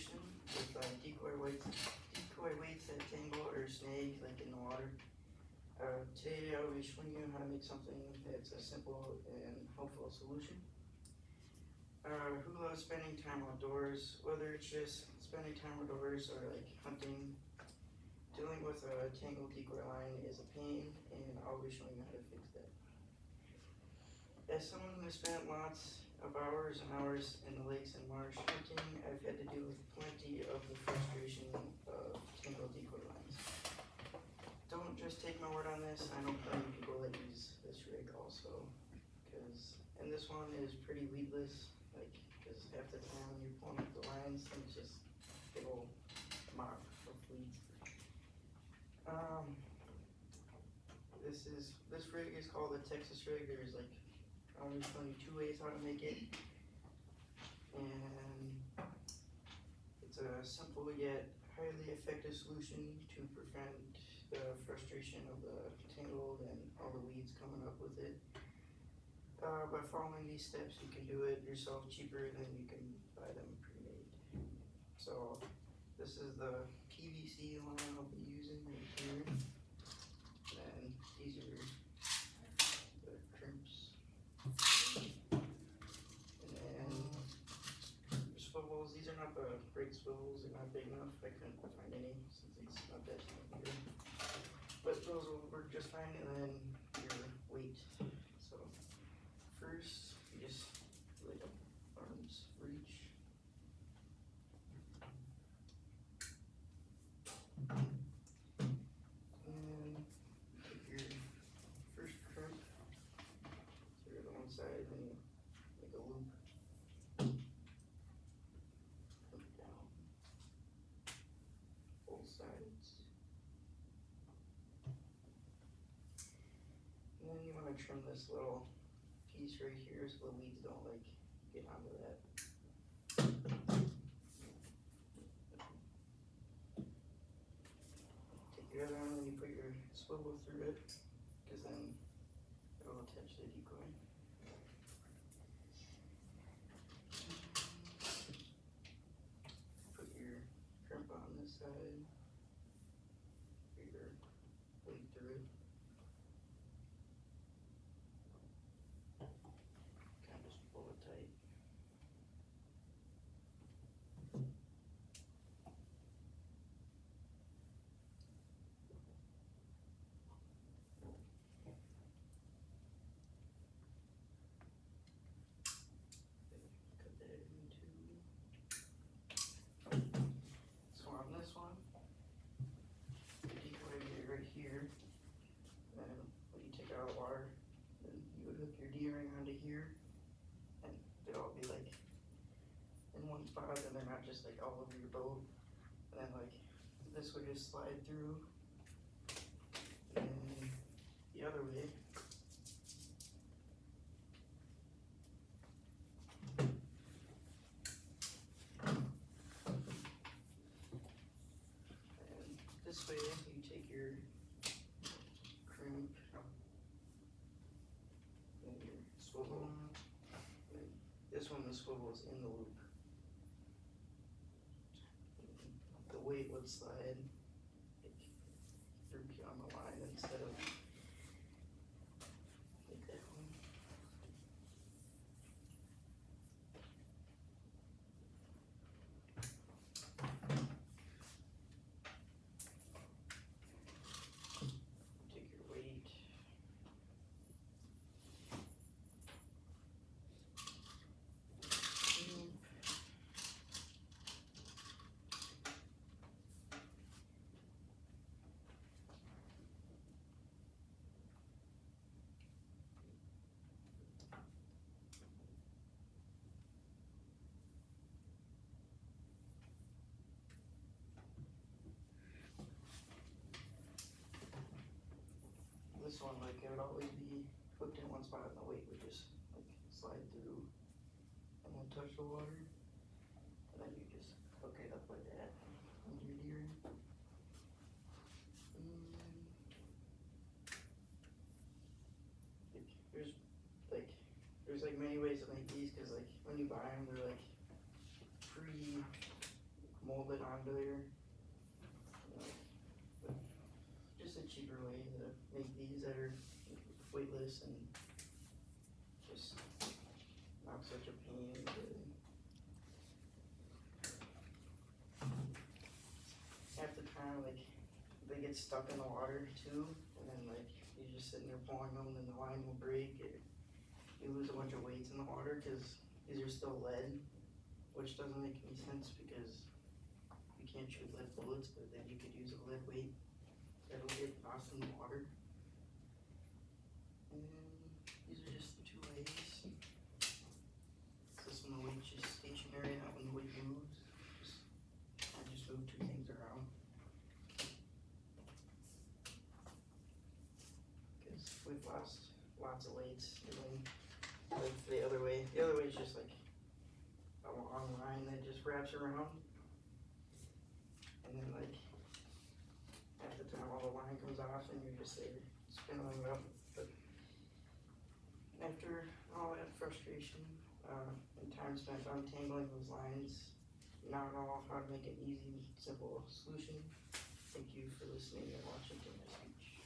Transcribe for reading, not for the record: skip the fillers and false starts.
frustration with decoy weights that tangle or snag like in the water. Today I'll be showing you how to make something that's a simple and helpful solution. Who loves spending time outdoors, whether it's just spending time outdoors or like hunting? Dealing with a tangled decoy line is a pain, and I'll be showing you how to fix that. As someone who has spent lots of hours and hours in the lakes and marsh hunting, I've had to deal with plenty of the frustration of tangled decoy lines. Don't just take my word on this, I know plenty of people that use this rig also, and this one is pretty weedless, because half the time when you're pulling up the lines, it's just big old mop of weeds. This rig is called the Texas rig. There's like only 22 ways how to make it, and it's a simple yet highly effective solution to prevent the frustration of the tangled and all the weeds coming up with it. By following these steps, you can do it yourself cheaper than you can buy them pre-made. So this is the PVC line I'll be using right here, and these are the crimps, and then swivels. These are not the brake swivels, they're not big enough. I couldn't find any since it's not that here, but those will work just fine. And then your weight. So first, you just let the arms reach. And take your first crimp, so you're on one side, then you make a loop. Put it down. Both sides. And then you want to trim this little piece right here so the weeds don't get onto that. Take your other arm and you put your swivel through it, because then it'll attach the decoy. Put your crimp on this side, put your weight through it. Kind of just pull it tight. Cut that into. So on this one, the decoy would be right here. And when you take it out of the water, then you would hook your D-ring onto here, and it'll all be in one spot, and they're not just all over your boat. And then this would just slide through, and the other way. And this way, you take your crimp and your swivel. And this one, the swivel is in the loop. The weight would slide through on the line instead of like that one. Take your weight. This one, it would always be hooked in one spot, and the weight would just slide through and then touch the water, and then you just hook it up like that under your D-ring. There's many ways to make these, because when you buy them, they're mold it onto there. But just a cheaper way to make these that are weightless and just not such a pain. Really. Half the time, like, they get stuck in the water too, and then like you're just sitting there pulling them, and the line will break, or you lose a bunch of weights in the water because these are still lead, which doesn't make any sense because you can't shoot lead bullets, but then you could use a lead weight that'll get lost in the water. And these are just the two ways. This one, the weight's just stationary, that one the weight moves. I just move two things around. Because we've lost lots of weights doing like the other way. The other way is just like a long line that just wraps around. And then like half the time all the line comes off and you're just there spinning it up. But after all that frustration and time spent untangling those lines, now I know how to make an easy, simple solution. Thank you for listening and watching to my speech.